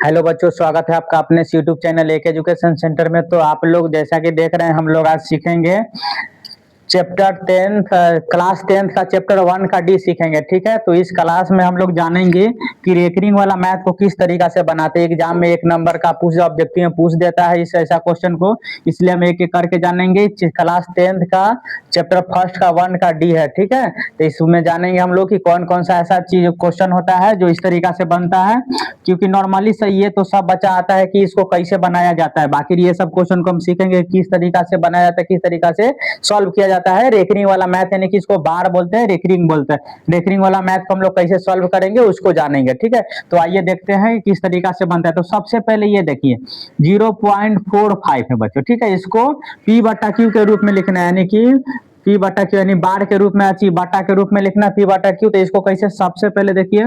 Hello बच्चों, स्वागत है आपका अपने यूट्यूब चैनल एक एजुकेशन सेंटर में। तो आप लोग जैसा कि देख रहे हैं, हम लोग आज सीखेंगे चैप्टर 10 क्लास 10 का चैप्टर 1 का डी सीखेंगे। ठीक है, तो इस क्लास में हम लोग जानेंगे कि रेकरिंग वाला मैथ को किस तरीका से बनाते हैं। एग्जाम में 1 नंबर का पूछ ऑब्जेक्टिव में पूछ देता है इस ऐसा क्वेश्चन को, इसलिए हम एक एक करके जानेंगे। क्लास 10 का चैप्टर फर्स्ट का 1 का डी है। ठीक है, तो इसमें जानेंगे हम लोग कि कौन कौन सा ऐसा चीज क्वेश्चन होता है जो इस तरीका से बनता है। क्योंकि नॉर्मली सही है तो सब बच्चा आता है कि इसको कैसे बनाया जाता है, बाकी ये सब क्वेश्चन को हम सीखेंगे किस तरीका से बनाया जाता है, किस तरीका से सॉल्व किया जाता है। रेकरिंग वाला मैथ यानी कि इसको बार बोलते हैं, रेकरिंग बोलते हैं। रेकरिंग वाला मैथ को हम लोग कैसे सॉल्व करेंगे उसको जानेंगे। ठीक है, तो आइए देखते हैं किस तरीका से बनता है। तो सबसे पहले ये देखिए 0.45 है बच्चों। ठीक है, इसको P बटा Q के रूप में लिखना है, यानी कि P बटा Q यानी बार के रूप में अच्छी बटा के रूप में लिखना P बटा Q। तो इसको कैसे, सबसे पहले देखिए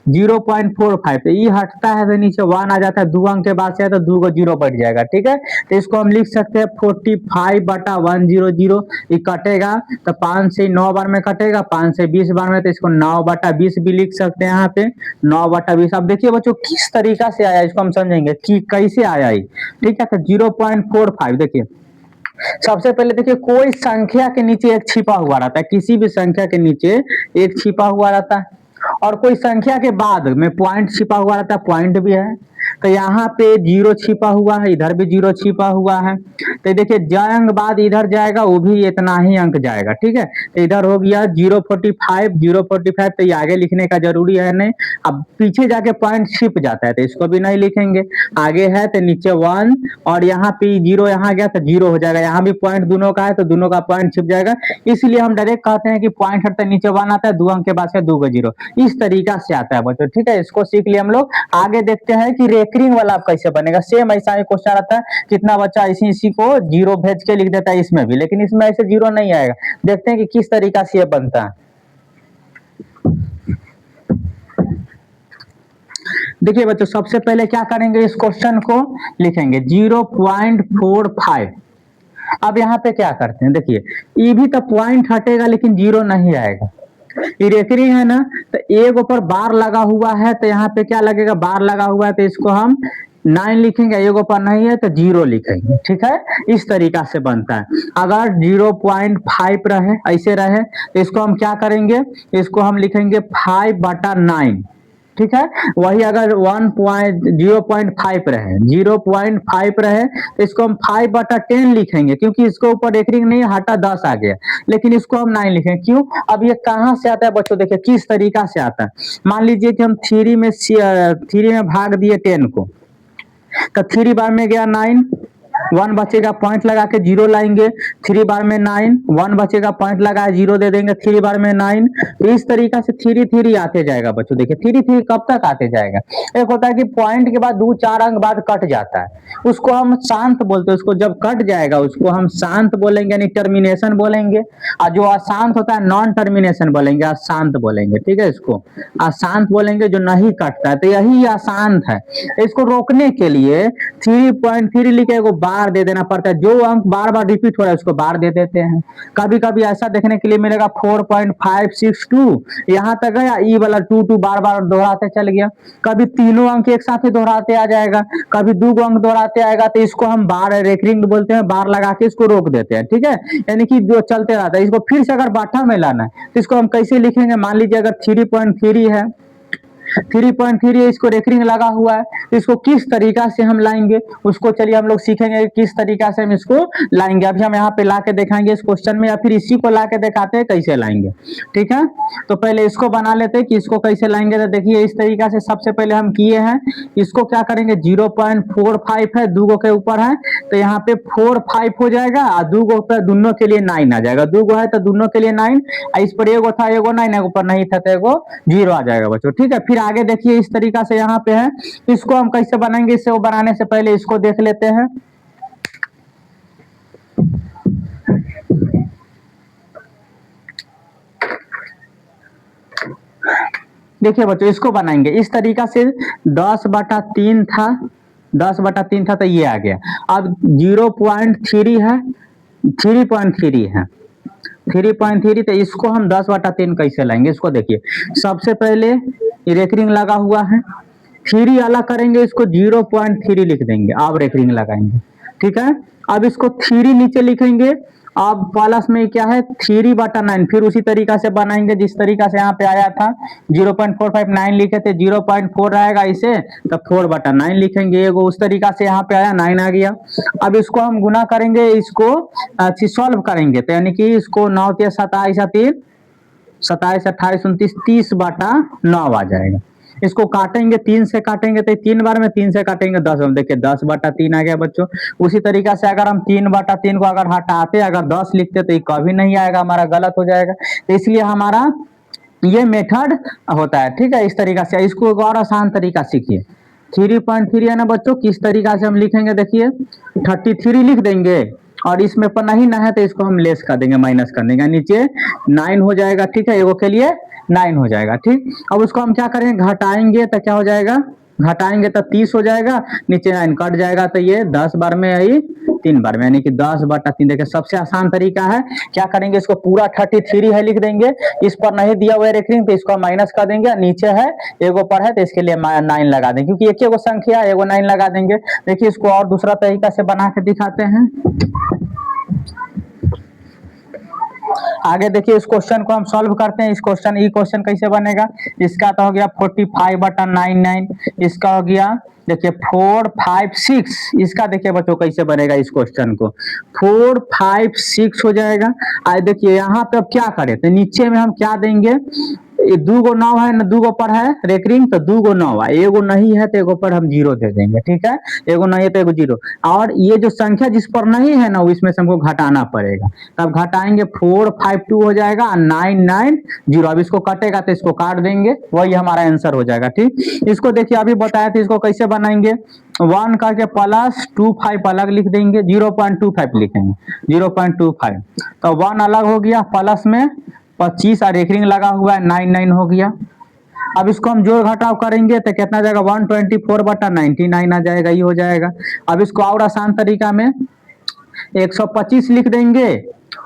0.45 तो ये हटता है तो नीचे 1 आ जाता है, 2 अंक के बाद से है तो 2 को 0 बढ़ जाएगा। ठीक है, तो इसको हम लिख सकते हैं 45 बटा 100। ये कटेगा तो 5 से 9 बार में कटेगा, 5 से 20 बार में, तो इसको 9 बटा 20 भी लिख सकते हैं यहाँ पे 9 बटा 20। अब देखिए बच्चों किस तरीका से आया, इसको हम समझेंगे कि कैसे आया ये। ठीक है, तो 0.45 देखिए सबसे पहले देखिए कोई संख्या के नीचे एक छिपा हुआ रहता है, किसी भी संख्या के नीचे एक छिपा हुआ रहता है, और कोई संख्या के बाद में पॉइंट छिपा हुआ रहता है, पॉइंट भी है। तो यहाँ पे 0 छिपा हुआ है, इधर भी 0 छिपा हुआ है। तो देखिए जो अंक बाद इधर जाएगा वो भी इतना ही अंक जाएगा। ठीक है, तो इधर हो गया 0.45 तो ये आगे लिखने का जरूरी है नहीं। अब पीछे जाके पॉइंट छिप जाता है तो इसको भी नहीं लिखेंगे। आगे है तो नीचे 1 और यहाँ पे 0 यहाँ गया तो 0 हो जाएगा। यहाँ भी पॉइंट दोनों का है तो दोनों का पॉइंट छिप जाएगा, इसलिए हम डायरेक्ट कहते हैं कि पॉइंट हटता है, नीचे 1 आता है, 2 अंक के बाद से 2 को 0, इस तरीका से आता है बच्चों। ठीक है, इसको सीख लिया हम लोग। आगे देखते हैं कि रेकरिंग वाला अब कैसे बनेगा। सेम ऐसा ही क्वेश्चन आता है, कितना बच्चा इसी को 0 भेज के लिख देता है इसमें भी, लेकिन इसमें ऐसे 0 नहीं आएगा। देखते हैं कि किस तरीका से ये बनता है। देखिए बच्चों सबसे पहले क्या करेंगे, इस क्वेश्चन को लिखेंगे 0.45। अब यहाँ पे क्या करते हैं, देखिए ये भी तो पॉइंट हटेगा लेकिन 0 नहीं आएगा। ये रेकरिंग है ना, तो एक ऊपर बार लगा हुआ है तो यहाँ पे क्या लगेगा, बार लगा हुआ है तो इसको हम 9 लिखेंगे, एक ऊपर नहीं है तो 0 लिखेंगे। ठीक है, इस तरीका से बनता है। अगर 0.5 रहे, ऐसे रहे तो इसको हम क्या करेंगे, इसको हम लिखेंगे 5 बटा 9। ठीक है, वही अगर 0.5 रहे, 0.5 रहे तो इसको हम 5 बटा 10 लिखेंगे, क्योंकि इसको ऊपर रेकरिंग नहीं हटा 10 आ गया, लेकिन इसको हम 9 लिखेंगे। क्यों, अब ये कहाँ से आता है बच्चों, देखिए किस तरीका से आता है। मान लीजिए कि हम 3 में भाग दिए 10 को, तो 3 बार में गया 9, 1 बचेगा, पॉइंट लगा के 0 लाएंगे, 3 बार में 9, 1 बचेगा, पॉइंट लगा 0 दे देंगे, 3 बार में 9। तो इस तरीका से 3 आते जाएगा बच्चों। देखिए 3 कब तक आते जाएगा। एक होता है कि पॉइंट के बाद 2-4 अंक बाद कट जाता है, उसको हम शांत बोलते हैं। उसको जब कट जाएगा उसको हम शांत बोलेंगे, यानी टर्मिनेशन बोलेंगे। और जो अशांत होता है नॉन टर्मिनेशन बोलेंगे, अशांत बोलेंगे। ठीक है, इसको अशांत बोलेंगे जो नहीं कटता है, तो यही अशांत है। इसको रोकने के लिए 3.3 लिखे को बार दे देना पड़ता है, जो अंक बार बार रिपीट हो रहा है उसको बार दे देते हैं। कभी कभी ऐसा देखने के लिए मिलेगा 4.562 यहाँ तक गया, ई वाला 2 बार बार दोहराते चल गया। कभी तीनों अंक एक साथ ही दोहराते आ जाएगा, कभी 2 अंक दोहराते आएगा, तो इसको हम बार रेकरिंग बोलते हैं, बार लगा के इसको रोक देते हैं। ठीक है, यानी कि जो चलते रहता है। इसको फिर से अगर बाटा में लाना है तो इसको हम कैसे लिखेंगे, मान लीजिए अगर 3.3 है, 3.3 इसको रेकरिंग लगा हुआ है, तो इसको किस तरीका से हम लाएंगे उसको चलिए हम लोग सीखेंगे किस तरीका से हम इसको लाएंगे। अभी हम यहाँ पे ला के दिखाएंगे इस क्वेश्चन में, या फिर इसी को ला के दिखाते हैं कैसे लाएंगे। ठीक है, तो पहले इसको बना लेते हैं कि इसको कैसे लाएंगे। तो देखिए इस तरीका से सबसे पहले हम किए हैं, इसको क्या करेंगे 0.45 है, 2 के ऊपर है तो यहाँ पे 4-5 हो जाएगा, और 2 ऊपर दोनों के लिए 9 आ जाएगा। 2 है तो दोनों के लिए 9, इस पर एगो था एगो 9, ऊपर नहीं था तो एगो 0 आ जाएगा बच्चों। ठीक है, फिर आगे देखिए इस तरीका से यहाँ पे है, इसको हम कैसे बनाएंगे। इससे वो बनाने से पहले इसको देख लेते हैं। देखिए बच्चों इसको बनाएंगे इस तरीका से, 10 बटा 3 था, 10 बटा 3 था तो ये आ गया। अब 0.3 है, 3.3 है, 3.3, तो इसको हम 10 बटा 3 कैसे लाएंगे। इसको देखिए सबसे पहले रेकरिंग लगा हुआ है, थ्री अलग करेंगे, इसको 0.3 लिख देंगे, अब रेकरिंग लगाएंगे, ठीक है। अब इसको 3 नीचे लिखेंगे, अब प्लस में क्या है 3/9, फिर उसी तरीका से बनाएंगे जिस तरीका से यहाँ पे आया था, 0.459 लिखे थे, 0.4 रहेगा इसे तो 4/9 लिखेंगे, एगो उस तरीका से यहाँ पे आया 9 आ गया। अब इसको हम गुना करेंगे, इसको सॉल्व करेंगे, तो यानी कि इसको 9 × 27 3 27 28 29 30/9 आ जाएगा। इसको काटेंगे, 3 से काटेंगे तो 3 बार में, 3 से काटेंगे 10 बार, देखिए 10/3 आ गया बच्चों। उसी तरीका से अगर हम 3/3 को अगर हटाते अगर 10 लिखते तो ये कभी नहीं आएगा, हमारा गलत हो जाएगा, तो इसलिए हमारा ये मेथड होता है, ठीक है। इस तरीका से इसको एक और आसान तरीका सीखिए, 3.3 है ना बच्चों, किस तरीका से हम लिखेंगे, देखिए 33 लिख देंगे और इसमें पर नहीं ना है तो इसको हम लेस कर देंगे, माइनस कर देंगे, नीचे 9 हो जाएगा, ठीक है, एगो के लिए 9 हो जाएगा, ठीक। अब उसको हम क्या करेंगे, घटाएंगे तो क्या हो जाएगा, घटाएंगे तो 30 हो जाएगा, नीचे 9 कट जाएगा तो ये 10 बार में आई 3 बार में, यानी कि 10/3। देखिए सबसे आसान तरीका है, क्या करेंगे, इसको पूरा 33 है लिख देंगे, इस पर नहीं दिया हुआ है रेकरिंग तो इसको माइनस कर देंगे, नीचे है एगो पर है तो इसके लिए 9 लगा देंगे, क्योंकि एक एगो संख्या है, एगो 9 लगा देंगे। देखिए इसको और दूसरा तरीका से बना के दिखाते हैं। आगे देखिए इस क्वेश्चन को हम सॉल्व करते हैं। इस क्वेश्चन कैसे बनेगा, इसका तो हो गया 45/99, इसका हो गया देखिए 4 5 6, इसका देखिए बच्चों कैसे बनेगा, इस क्वेश्चन को 4 5 6 हो जाएगा। आज देखिए यहाँ पे अब क्या करें, तो नीचे में हम क्या देंगे, ये 2 गो 9 है ना, 2 गो पर है रेकरिंग तो 2 गो 9 है, एगो नहीं है तो एगो पर हम 0 दे देंगे, ठीक है, एगो नहीं है तो एगो 0, और ये जो संख्या जिस पर नहीं है ना इसमें से हमको घटाना पड़ेगा, तब घटाएंगे 452 हो जाएगा, 990। अब इसको कटेगा तो इसको काट देंगे, वही हमारा आंसर हो जाएगा, ठीक। इसको देखिए अभी बताया था, इसको कैसे बनाएंगे, 1 करके प्लस 25 अलग लिख देंगे, 0.25 लिखेंगे, 0.25 तो 1 अलग हो गया, प्लस में 25 और रेकरिंग लगा हुआ है 99 हो गया। अब इसको हम जोड़ घटाव करेंगे तो कितना जाएगा, 124/99 आ जाएगा, ये हो जाएगा। अब इसको और आसान तरीका में 125 लिख देंगे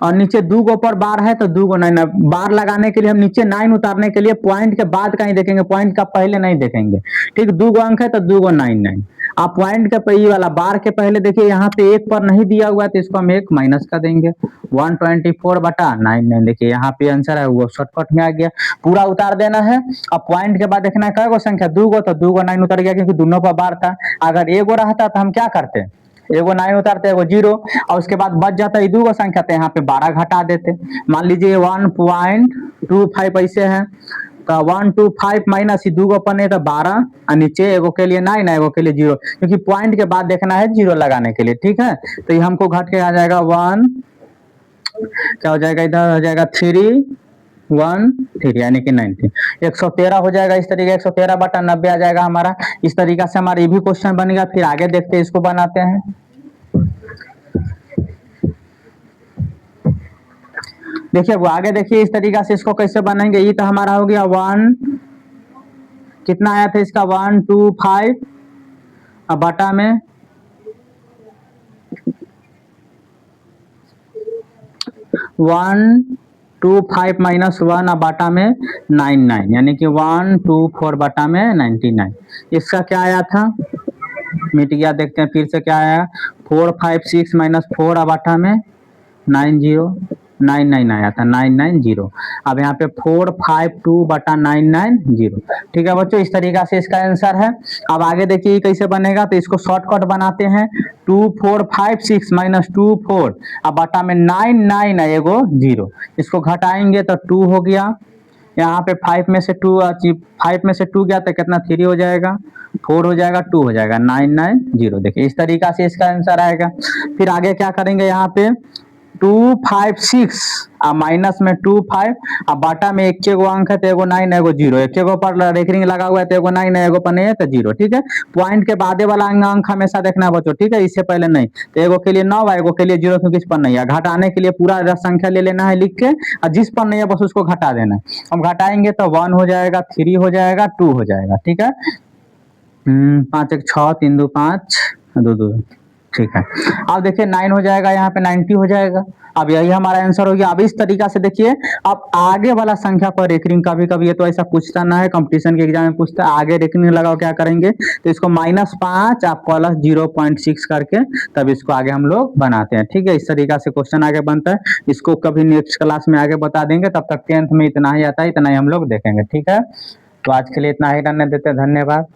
और नीचे 2 गो पर बार है तो 2 गो 9, बार लगाने के लिए हम नीचे 9 उतारने के लिए पॉइंट के बाद कहीं देखेंगे, पॉइंट का पहले नहीं देखेंगे, ठीक, 2 गो अंक है तो 2 गो 9 आप पॉइंट के पहले वाला बार के पहले देखिए यहाँ पे 1 पर नहीं दिया हुआ है तो इसको हम 1 माइनस कर देंगे, 124/99। देखिए यहाँ पे आंसर है वो शॉर्टकट में आ गया, पूरा उतार देना है। अब पॉइंट के बाद देखना है कई गो संख्या, 2 गो तो 2 गो 9 उतर गया, क्योंकि दोनों पर बार था। अगर एगो रहता तो हम क्या करते, एगो 9 उतारते एगो 0 और उसके बाद बच जाता है 2 गो संख्या, तो यहाँ पे 12 घटा देते। मान लीजिए 1.25 ऐसे है तो 125 माइनस 2 गो पने तो 12 और नीचे एगो के लिए 9 एगो के लिए 0, क्योंकि पॉइंट के बाद देखना है 0 लगाने के लिए, ठीक है। तो ये हमको घट के आ जाएगा 1, क्या हो जाएगा, इधर हो जाएगा 313 यानी कि 19, 113 हो जाएगा। इस तरीके 113/90 आ जाएगा हमारा। इस तरीका से हमारा ये भी क्वेश्चन बनेगा। फिर आगे देखते हैं, इसको बनाते हैं। देखिए वो आगे देखिए इस तरीका से इसको कैसे बनाएंगे। ये तो हमारा हो गया 1, कितना आया था इसका 125 अब बटा में 125 माइनस 1 अब बाटा में 99 यानी कि 124 बटा में 99। इसका क्या आया था, मिट गया। देखते हैं फिर से क्या आया, 456 माइनस 4 अब बाटा में 99 आया था 990। अब यहाँ पे 452 बटा 990। ठीक है बच्चों, इस तरीका से इसका आंसर है। अब आगे देखिए कैसे बनेगा, तो इसको शॉर्टकट बनाते हैं। 2456 माइनस 24 अब बटा में 99 है एगो 0, इसको घटाएंगे तो 2 हो गया। यहाँ पे 5 में से 2 गया तो कितना 3 हो जाएगा, 4 हो जाएगा, 2 हो जाएगा 990। देखिए इस तरीका से इसका आंसर आएगा। फिर आगे क्या करेंगे, यहाँ पे 256 अब माइनस में 25 अब बाटा में एक गो अंक है तो एगो 9 एगो 0, एक गो पर रेकरिंग लगा हुआ है तो एगो 9 एगो पर नहीं है तो 0। ठीक है, पॉइंट के बाद वाला अंक हमेशा देखना है बच्चों। ठीक है, इससे पहले नहीं। तो एगो के लिए 9 एगो के लिए 0, क्योंकि इस पर नहीं है। घटाने के लिए पूरा संख्या ले लेना है लिख के, और जिस पर नहीं है बस उसको घटा देना है। हम घटाएंगे तो 1 हो जाएगा, 3 हो जाएगा, 2 हो जाएगा। ठीक है, 5 1 6 3 2 5 2 2 ठीक है। अब देखिए 9 हो जाएगा, यहाँ पे 90 हो जाएगा। अब यही हमारा आंसर हो गया। अब इस तरीका से देखिए, अब आगे वाला संख्या पर रेकरिंग, कभी कभी ये तो ऐसा पूछता ना है, कंपटीशन के एग्जाम में पूछता है, आगे रेकरिंग लगाओ क्या करेंगे, तो इसको -5 आप प्लस 0.6 करके तब इसको आगे हम लोग बनाते हैं। ठीक है, इस तरीका से क्वेश्चन आगे बनता है। इसको कभी नेक्स्ट क्लास में आगे बता देंगे। तब तक 10th में इतना ही आता है, इतना ही हम लोग देखेंगे। ठीक है, तो आज के लिए इतना ही रहने देते हैं। धन्यवाद।